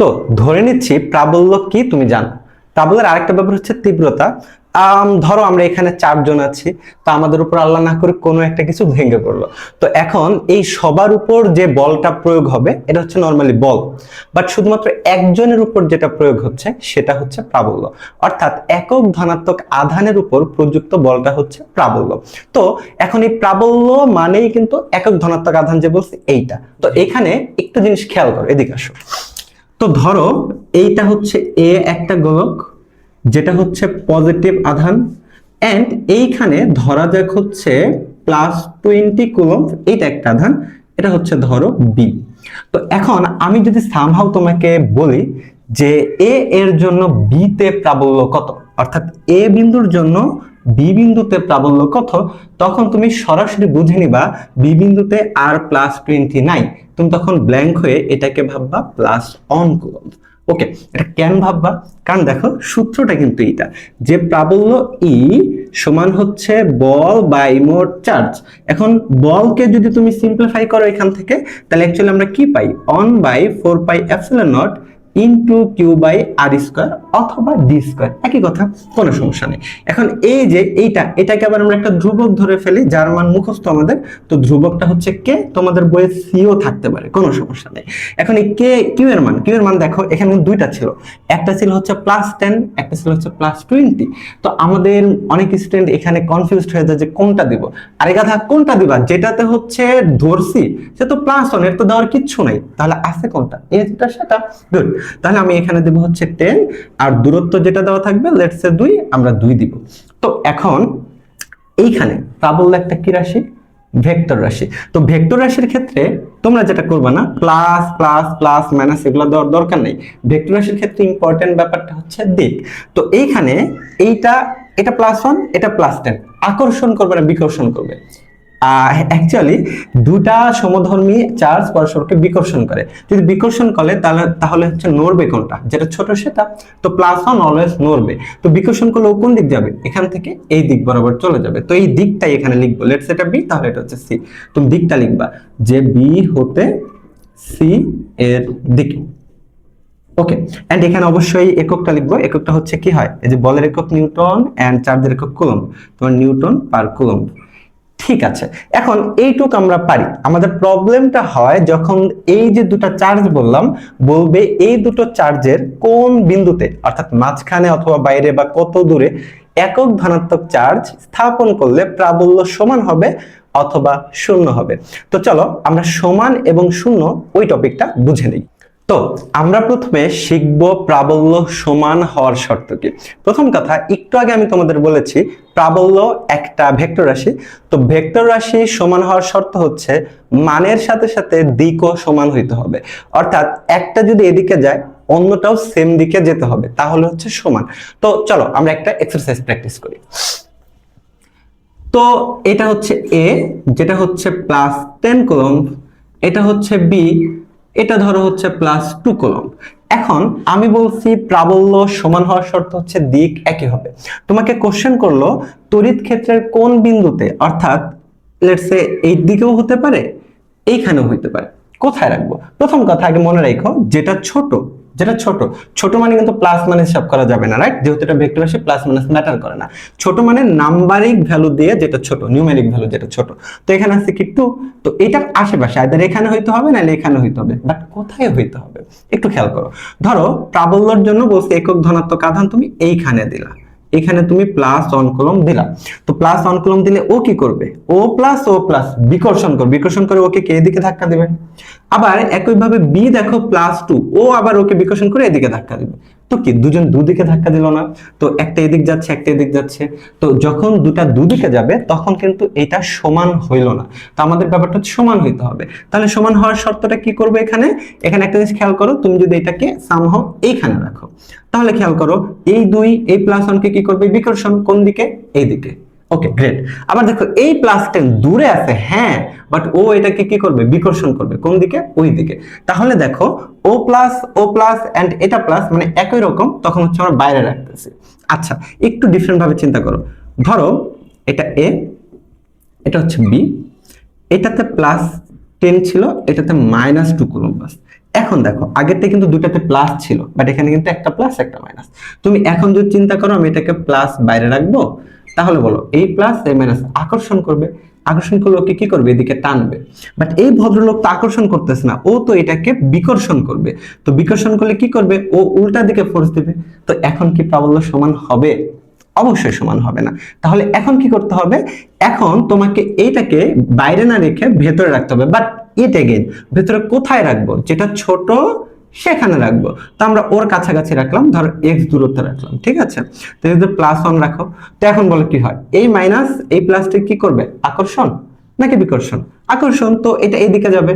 তো ধরে নিচ্ছি প্রাবল্য কি তুমি জানো। প্রাবল্যের আরেকটা ব্যাপার হচ্ছে তীব্রতা। ধরো আমরা এখানে 4 জন আছি, তো আমাদের উপর আল্লাহ না করে কোনো একটা কিছু ভেঙে পড়লো। তো এখন এই সবার উপর যে বলটা প্রয়োগ হবে এটা হচ্ছে নর্মালি বল, বাট শুধুমাত্র একজনের উপর যেটা প্রয়োগ হচ্ছে সেটা হচ্ছে প্রাবল্য। অর্থাৎ একক ধনাত্মক আধানের উপর প্রযুক্ত বলটা হচ্ছে প্রাবল্য। তো এখন এই প্রাবল্য মানেই কিন্তু একক ধনাত্মক আধান যে বলছে এইটা। তো এখানে একটা জিনিস খেয়াল করো, এদিকে আসো। তো ধরো এইটা হচ্ছে এ একটা গোলক, যেটা হচ্ছে পজিটিভ আধান, এন্ড এইখানে ধরা যাক হচ্ছে +20 কুলম্ব, এইটা একটা আধান, এটা হচ্ছে ধরো বি। তো এখন আমি যদি সামহাউ তোমাকে বলি যে এ এর জন্য বি তে প্রাবল্য কত, অর্থাৎ এ বিন্দুর জন্য বি বিন্দুতে প্রাবল্য কত, তখন তুমি সরাসরি বুঝে নিবা বি বিন্দুতে আর +20 নাই। তুমি তখন ব্ল্যাঙ্ক হয়ে এটাকে ভাববা +1 কুলম্ব। ওকে, এটা কেন ভাববা? কারণ দেখো সূত্রটা কিন্তু এটা, যে প্রাবল্য ই সমান হচ্ছে বল বাই মোট চার্জ। এখন বলকে যদি তুমি সিম্পলিফাই করো এখান থেকে, তাহলে অ্যাকচুয়ালি আমরা কি পাই? 1/4πε0 into Q by R square অথবা ডি স্কোয়ার, একই কথা, কোনো সমস্যা নেই। এখন এই যে এটাকে আবার আমরা একটা ধ্রুবক ধরে ফেলি যার মান মুখস্থ আমাদের। তো ধ্রুবকটা হচ্ছে কে, তোমাদের বইয়ে সিও থাকতে পারে, কোনো সমস্যা নেই। এখন এই কে কিউ এর মান দেখো এখানে দুইটা ছিল, একটা ছিল হচ্ছে +10, একটা ছিল হচ্ছে +20। তো আমাদের অনেক স্টুডেন্ট এখানে কনফিউজড হয়ে যায় যে কোনটা দিব। আরে গাধা, কোনটা দিবা? যেটাতে হচ্ছে ধরছি সে তো +1, এর তো দেওয়ার কিচ্ছু নাই, তাহলে আছে কোনটা? এই যেটা সেটা। গুড, তাহলে আমি এখানে দেব হচ্ছে 10, আর দূরত্ব যেটা দেওয়া থাকবে লেটস সে 2, আমরা 2 দিব। তো এখন এইখানে প্রাবল্য একটা কি রাশি? ভেক্টর রাশি। তো ভেক্টর রাশির ক্ষেত্রে তোমরা যেটা করবে না, প্লাস প্লাস প্লাস মাইনাস এগুলো দেওয়ার দরকার নেই। ভেক্টর রাশির ক্ষেত্রে ইম্পর্টেন্ট ব্যাপারটা হচ্ছে দিক। তো এইখানে এটা +1, এটা +10, আকর্ষণ করবে না বিকর্ষণ করবে? অ্যাকচুয়ালি দুটা সমধর্মী চার্জ পরস্পরকে বিকর্ষণ করে। যদি বিকর্ষণ করে তাহলে হচ্ছে নড়বে কোনটা, যেটা ছোট সেটা। তো +1 অলওয়েজ নড়বে। তো বিকর্ষণ করলে ও কোন দিক যাবে? এখান থেকে এই দিক বরাবর চলে যাবে। তো এই দিকটাই এখানে লিখবো, লেটস এটা বি, তাহলে এটা হচ্ছে সি। তুমি দিকটা লিখবা যে বি হতে সি এর দিকে। ওকে, এন্ড এখানে অবশ্যই এককটা লিখবো। এককটা হচ্ছে কি হয়, এই যে বলের একক নিউটন এন্ড চার্জের একক কুলম্ব, তোমার নিউটন পার কুলম্ব। ঠিক আছে, এখন এইটুক আমরা পারি। আমাদের প্রবলেমটা হয় যখন এই যে দুটো চার্জ বললাম, বলবে এই দুটো চার্জের কোন বিন্দুতে, অর্থাৎ মাঝখানে অথবা বাইরে বা কত দূরে একক ধনাত্মক চার্জ স্থাপন করলে প্রাবল্য সমান হবে অথবা শূন্য হবে। তো চলো আমরা সমান এবং শূন্য ওই টপিকটা বুঝে নিই। তো আমরা প্রথমে শিখব প্রাবল্য সমান হওয়ার শর্ত কি। প্রথম কথা, একটু আগে আমি তোমাদের বলেছি প্রাবল্য একটা ভেক্টর রাশি। তো ভেক্টর রাশি সমান হওয়ার শর্ত হচ্ছে মানের সাথে সাথে দিকও সমান হইতে হবে। অর্থাৎ একটা যদি এদিকে যায় অন্যটাও সেম দিকে যেতে হবে, তাহলে হচ্ছে সমান। তো চলো আমরা একটা এক্সারসাইজ প্র্যাকটিস করি। তো এটা হচ্ছে এ, যেটা হচ্ছে +10 কুলম্ব, এটা হচ্ছে বি, এটা ধরো হচ্ছে +2 কুলম্ব। এখন আমি বলছি প্রাবল্য সমান হওয়ার শর্ত হচ্ছে দিক একই হবে। তোমাকে কোশ্চেন করলো তড়িৎ ক্ষেত্রের কোন বিন্দুতে, অর্থাৎ লেটস সে এই দিকেও হতে পারে এইখানেও হতে পারে, কোথায় রাখবো? প্রথম কথা আগে মনে রাখো যেটা ছোট, ছোট মানে কিন্তু প্লাস মাইনাস হিসাব করা যাবে না, রাইট? যেহেতু এটা ভেক্টর রাশি প্লাস মাইনাস ম্যাটার করে না। ছোট মানে নাম্বারিক ভ্যালু দিয়ে যেটা ছোট, নিউমেরিক ভ্যালু যেটা ছোট। তো এখানে আছে কি 2, তো এটার আশেপাশে আইদার এখানে হইতে হবে না এখানে হইতে হবে, বাট কোথায় হইতে হবে একটু খেয়াল করো। ধরো প্রাবল্যের জন্য বলছি একক ধনাত্মক আধান তুমি এইখানে দিলা, এখানে তুমি +1 কুলম্ব দিলা। তো +1 কুলম্ব দিলে ও কি করবে? ও প্লাস বিকর্ষণ করে ওকে কে এদিকে ধাক্কা দিবে। আবার একইভাবে বি দেখো +2, ও আবার ওকে বিকর্ষণ করে এদিকে ধাক্কা দিবে। তো কি দুজন দুদিকে ধাক্কা দিল না? তো একটা এদিক যাচ্ছে একটা এদিক যাচ্ছে। তো যখন দুটা দুদিকে যাবে তখন কিন্তু এটা সমান হইল না। তো আমাদের ব্যাপারটা সমান হইতে হবে। তাহলে সমান হওয়ার শর্তটা কি করবে? এখানে একটা জিনিস খেয়াল করো, তুমি যদি এটাকে সামহাউ এইখানে রাখো তাহলে খেয়াল করো এই এই +1 কে কি করবে? বিকর্ষণ কোন দিকে? এই দিকে। ওকে, গ্রেট। আবার দেখো এই +10 দূরে আছে, হ্যাঁ, বাট ও এটাকে কি করবে? বিকর্ষণ করবে কোন দিকে? ওই দিকে। তাহলে দেখো ও প্লাস এন্ড এটা প্লাস মানে একই রকম, তখন হচ্ছে আমরা বাইরে রাখতেছি। আচ্ছা, একটু ডিফারেন্ট ভাবে চিন্তা করো। ধরো এটা এ, এটা হচ্ছে বি, এটাতে +10 ছিল, এটাতে -2 কুলম্ব। এখন দেখো আগেরটা কিন্তু দুটাতে প্লাস ছিল, বাট এখানে কিন্তু একটা প্লাস একটা মাইনাস। তুমি এখন যদি চিন্তা করো আমি এটাকে প্লাস বাইরে রাখবো, তাহলে বলো এই প্লাস এই মাইনাস আকর্ষণ করবে, আকর্ষণ করলে ওকে কি করবে, এদিকে টানবে। বাট এই ভদ্রলোক তো আকর্ষণ করতেছে না, ও তো এটাকে বিকর্ষণ করবে। তো বিকর্ষণ করলে কি করবে, ও উল্টা দিকে ফোর্স দিবে। তো এখন কি প্রাবল্য সমান হবে? অবশ্যই সমান হবে না। তাহলে এখন কি করতে হবে, এখন তোমাকে এইটাকে বাইরে না রেখে ভেতরে রাখতে হবে। বাট ইট এগেইন, ভেতরে কোথায় রাখবো, যেটা ছোট সেখানে রাখবো। তো আমরা ওর কাছাকাছি রাখলাম, ধরো এক্স দূরত্বে রাখলাম, ঠিক আছে। তো যদি +1 রাখো, তো এখন বলো কি হয়, এই মাইনাস এই প্লাসটা কি করবে, আকর্ষণ নাকি বিকর্ষণ? আকর্ষণ, তো এটা এইদিকে যাবে।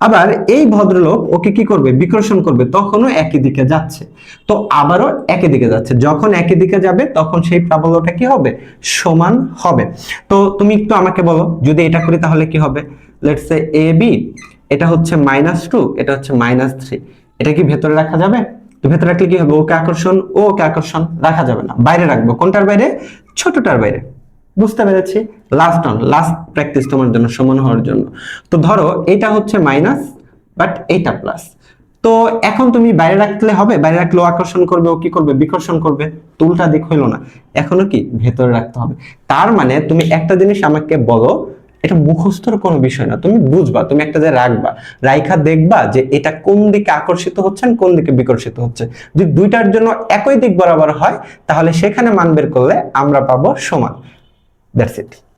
আবার এই ভদ্রলোক ওকে কি করবে, বিকর্ষণ করবে, তখনও একই দিকে যাচ্ছে। তো আবারও একই দিকে যাচ্ছে, যখন একই দিকে যাবে তখন সেই প্রাবল্যটা কি হবে, সমান হবে। তো তুমি একটু আমাকে বলো, যদি এটা করি তাহলে কি হবে, লেটস সে এ বি, এটা হচ্ছে -2, এটা হচ্ছে -3, এটা কি ভেতরে রাখা যাবে? তো ভেতরে রাখলে কি হবে, ওকে আকর্ষণ ও ওকে আকর্ষণ রাখা যাবে না, বাইরে রাখবো। কোনটার বাইরে, ছোটটার বাইরে। বুঝতে পেরেছি। লাস্ট প্র্যাকটিস তোমার জন্য, সমান হওয়ার জন্য। তো ধরো এটা হচ্ছে মাইনাস, বাট এইটা প্লাস। তো এখন তুমি বাইরে রাখলে হবে, বাইরে রাখলেও আকর্ষণ করবে, ও কি করবে, বিকর্ষণ করবে। তো উল্টা দিক হইলো না, এখনো কি ভেতরে রাখতে হবে। তার মানে তুমি একটা জিনিস আমাকে বলো, এটা মুখস্থর কোনো বিষয় না, তুমি বুঝবা, তুমি একটা যে রাখবা, রাইখা দেখবা যে এটা কোন দিকে আকর্ষিত হচ্ছে কোন দিকে বিকর্ষিত হচ্ছে। যদি দুইটার জন্য একই দিক বরাবর হয় তাহলে সেখানে মান বের করলে আমরা পাবো সমান। That's it.